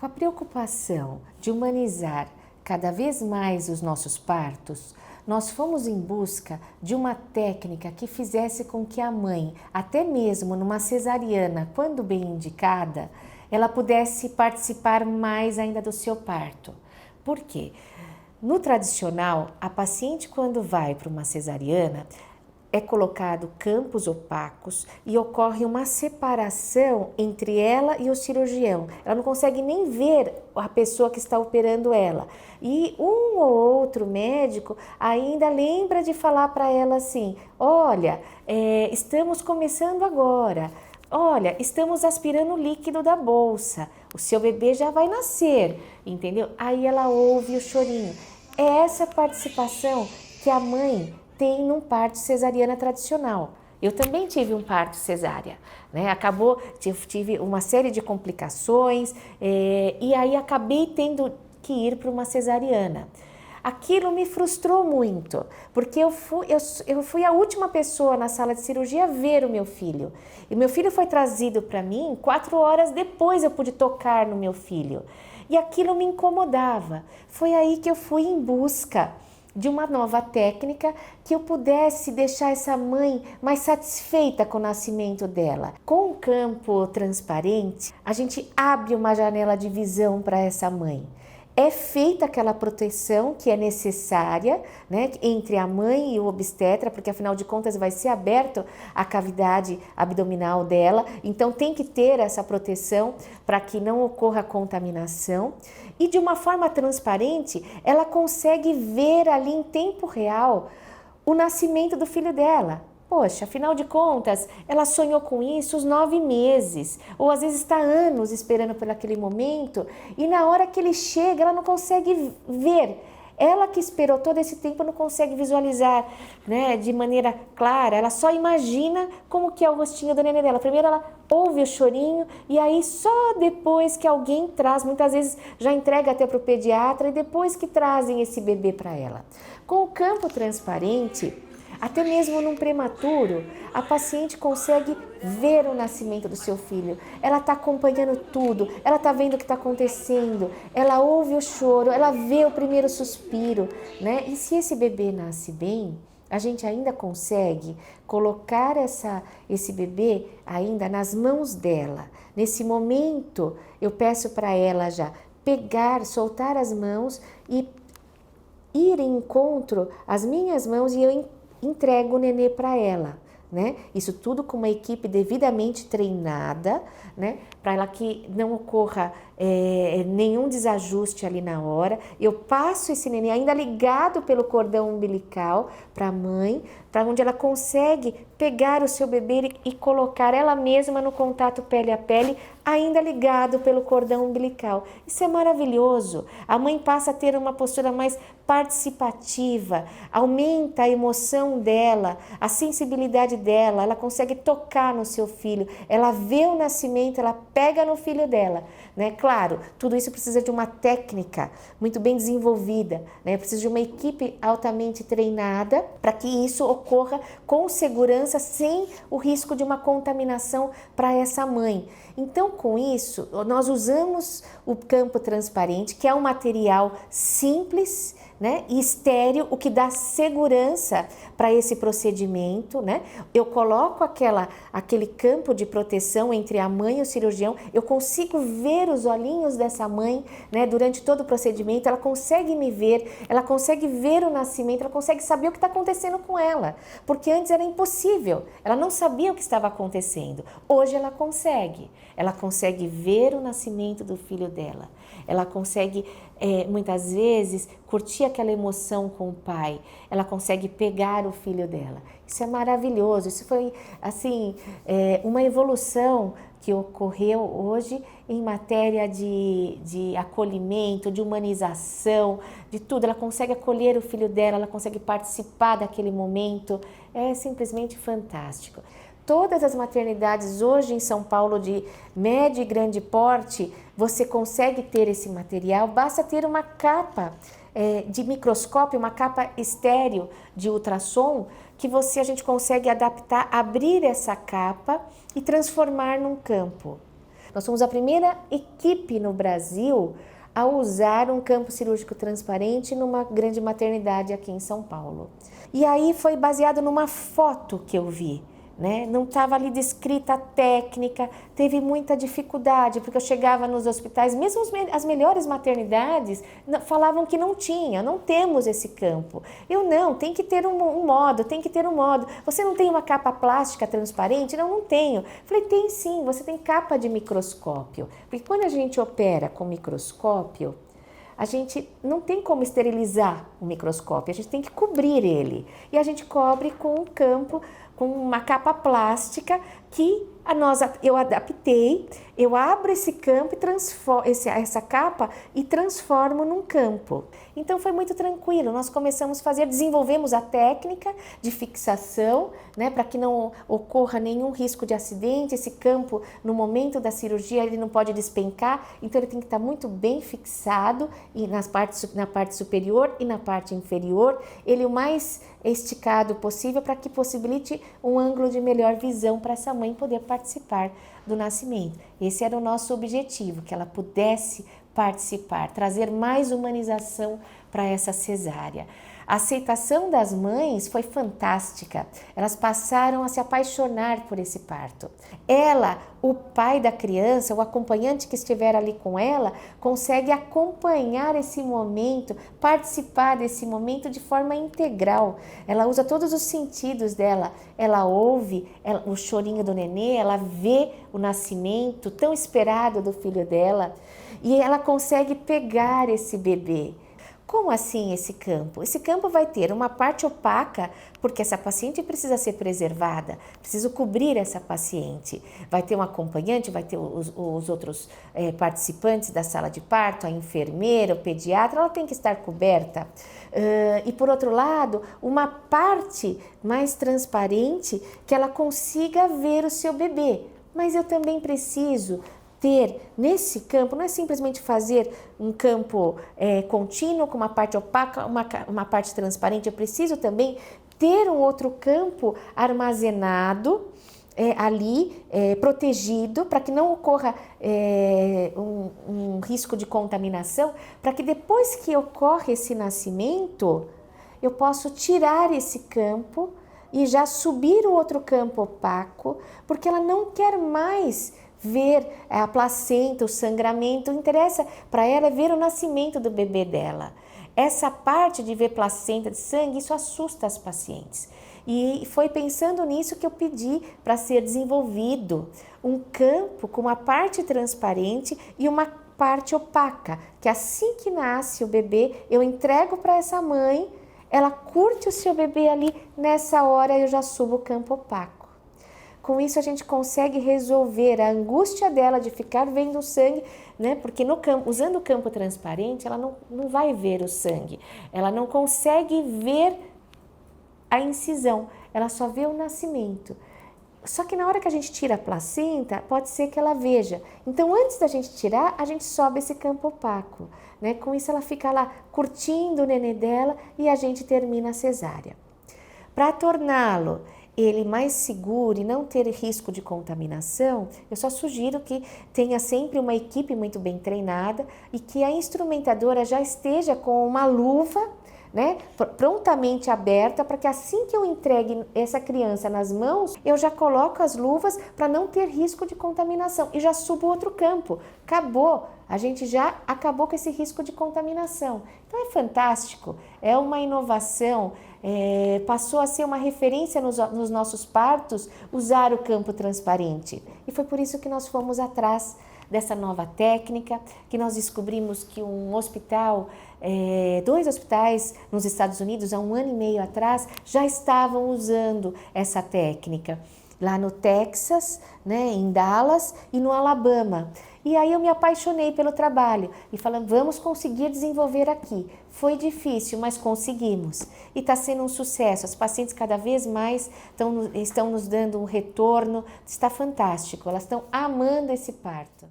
Com a preocupação de humanizar cada vez mais os nossos partos, nós fomos em busca de uma técnica que fizesse com que a mãe, até mesmo numa cesariana, quando bem indicada, ela pudesse participar mais ainda do seu parto. Por quê? No tradicional, a paciente quando vai para uma cesariana, é colocado campos opacos e ocorre uma separação entre ela e o cirurgião. Ela não consegue nem ver a pessoa que está operando ela. E um ou outro médico ainda lembra de falar para ela assim: olha, estamos começando agora. Olha, estamos aspirando o líquido da bolsa. O seu bebê já vai nascer, entendeu? Aí ela ouve o chorinho. É essa participação que a mãe tem num parto cesariana tradicional. Eu também tive um parto cesárea, né? Tive uma série de complicações e aí acabei tendo que ir para uma cesariana. Aquilo me frustrou muito, porque eu fui a última pessoa na sala de cirurgia a ver o meu filho. E meu filho foi trazido para mim 4 horas depois eu pude tocar no meu filho. E aquilo me incomodava. Foi aí que eu fui em busca de uma nova técnica que eu pudesse deixar essa mãe mais satisfeita com o nascimento dela. Com um campo transparente, a gente abre uma janela de visão para essa mãe. É feita aquela proteção que é necessária, né, entre a mãe e o obstetra, porque afinal de contas vai ser aberto a cavidade abdominal dela, então tem que ter essa proteção para que não ocorra contaminação. E de uma forma transparente, ela consegue ver ali em tempo real o nascimento do filho dela. Poxa, afinal de contas, ela sonhou com isso os 9 meses, ou às vezes está anos esperando por aquele momento, e na hora que ele chega, ela não consegue ver. Ela que esperou todo esse tempo não consegue visualizar, né, de maneira clara, ela só imagina como que é o rostinho do nenê dela. Primeiro ela ouve o chorinho e aí só depois que alguém traz, muitas vezes já entrega até para o pediatra e depois que trazem esse bebê para ela. Com o campo transparente, até mesmo num prematuro, a paciente consegue ver o nascimento do seu filho. Ela está acompanhando tudo, ela está vendo o que está acontecendo, ela ouve o choro, ela vê o primeiro suspiro, né? E se esse bebê nasce bem, a gente ainda consegue colocar esse bebê ainda nas mãos dela. Nesse momento, eu peço para ela já pegar, soltar as mãos e ir em encontro às minhas mãos e eu entrego o nenê para ela, né? Isso tudo com uma equipe devidamente treinada, né? Para ela que não ocorra nenhum desajuste ali na hora. Eu passo esse nenê ainda ligado pelo cordão umbilical para a mãe, para onde ela consegue pegar o seu bebê e colocar ela mesma no contato pele a pele, ainda ligado pelo cordão umbilical. Isso é maravilhoso. A mãe passa a ter uma postura mais participativa, aumenta a emoção dela, a sensibilidade dela, ela consegue tocar no seu filho, ela vê o nascimento, ela pega no filho dela, né? Claro, tudo isso precisa de uma técnica muito bem desenvolvida, né? Precisa de uma equipe altamente treinada para que isso ocorra com segurança, sem o risco de uma contaminação para essa mãe. Então, com isso, nós usamos o campo transparente, que é um material simples, né, e estéril, o que dá segurança para esse procedimento, né? Eu coloco aquele campo de proteção entre a mãe e o cirurgião, eu consigo ver os olhinhos dessa mãe, né, durante todo o procedimento, ela consegue me ver, ela consegue ver o nascimento, ela consegue saber o que está acontecendo com ela, porque antes era impossível, ela não sabia o que estava acontecendo. Hoje ela consegue ver o nascimento do filho dela, ela consegue muitas vezes curtir aquela emoção com o pai, ela consegue pegar o filho dela. Isso é maravilhoso, isso foi assim uma evolução que ocorreu hoje em matéria de acolhimento, de humanização, de tudo. Ela consegue acolher o filho dela, ela consegue participar daquele momento, é simplesmente fantástico. Todas as maternidades hoje em São Paulo de médio e grande porte, você consegue ter esse material, basta ter uma capa de microscópio, uma capa estéreo de ultrassom, que a gente consegue adaptar, abrir essa capa e transformar num campo. Nós fomos a primeira equipe no Brasil a usar um campo cirúrgico transparente numa grande maternidade aqui em São Paulo. E aí foi baseado numa foto que eu vi, né? Não estava ali descrita a técnica, teve muita dificuldade, porque eu chegava nos hospitais, mesmo as melhores maternidades falavam que não temos esse campo. Eu não, tem que ter um modo, tem que ter um modo. Você não tem uma capa plástica transparente? Não tenho. Falei, tem sim, você tem capa de microscópio. Porque quando a gente opera com microscópio, a gente não tem como esterilizar o microscópio, a gente tem que cobrir ele. E a gente cobre com um campo, com uma capa plástica que eu adaptei, eu abro esse campo e transformo essa capa e transformo num campo. Então foi muito tranquilo, nós começamos desenvolvemos a técnica de fixação, né, para que não ocorra nenhum risco de acidente. Esse campo, no momento da cirurgia, ele não pode despencar, então ele tem que estar muito bem fixado e na parte superior e na parte inferior, ele o mais esticado possível para que possibilite um ângulo de melhor visão para essa mãe poder participar do nascimento. Esse era o nosso objetivo, que ela pudesse participar, trazer mais humanização para essa cesárea. A aceitação das mães foi fantástica, elas passaram a se apaixonar por esse parto. Ela, o pai da criança, o acompanhante que estiver ali com ela, consegue acompanhar esse momento, participar desse momento de forma integral. Ela usa todos os sentidos dela, ela ouve o chorinho do nenê, ela vê o nascimento tão esperado do filho dela e ela consegue pegar esse bebê. Como assim esse campo? Esse campo vai ter uma parte opaca, porque essa paciente precisa ser preservada, preciso cobrir essa paciente. Vai ter um acompanhante, vai ter os outros participantes da sala de parto, a enfermeira, o pediatra, ela tem que estar coberta. E por outro lado, uma parte mais transparente que ela consiga ver o seu bebê. Mas eu também preciso ter nesse campo, não é simplesmente fazer um campo contínuo com uma parte opaca, uma parte transparente, eu preciso também ter um outro campo armazenado ali, protegido, para que não ocorra um risco de contaminação, para que depois que ocorre esse nascimento, eu posso tirar esse campo e já subir o outro campo opaco, porque ela não quer mais ver a placenta, o sangramento. O que interessa para ela é ver o nascimento do bebê dela. Essa parte de ver placenta, de sangue, isso assusta as pacientes. E foi pensando nisso que eu pedi para ser desenvolvido um campo com uma parte transparente e uma parte opaca, que assim que nasce o bebê, eu entrego para essa mãe, ela curte o seu bebê ali, nessa hora eu já subo o campo opaco. Com isso a gente consegue resolver a angústia dela de ficar vendo o sangue, né? Porque usando o campo transparente, ela não vai ver o sangue, ela não consegue ver a incisão, ela só vê o nascimento. Só que na hora que a gente tira a placenta, pode ser que ela veja. Então, antes da gente tirar, a gente sobe esse campo opaco, né? Com isso ela fica lá curtindo o nenê dela e a gente termina a cesárea. Para torná-lo ele mais seguro e não ter risco de contaminação, eu só sugiro que tenha sempre uma equipe muito bem treinada e que a instrumentadora já esteja com uma luva, né, prontamente aberta, para que assim que eu entregue essa criança nas mãos, eu já coloco as luvas para não ter risco de contaminação e já subo outro campo. Acabou, a gente já acabou com esse risco de contaminação. Então é fantástico, é uma inovação, passou a ser uma referência nos nossos partos usar o campo transparente. E foi por isso que nós fomos atrás dessa nova técnica, que nós descobrimos que um hospital, 2 hospitais nos Estados Unidos, há 1 ano e meio atrás, já estavam usando essa técnica. Lá no Texas, né, em Dallas e no Alabama. E aí eu me apaixonei pelo trabalho e falando, vamos conseguir desenvolver aqui. Foi difícil, mas conseguimos. E está sendo um sucesso. As pacientes cada vez mais estão nos dando um retorno. Está fantástico, elas estão amando esse parto.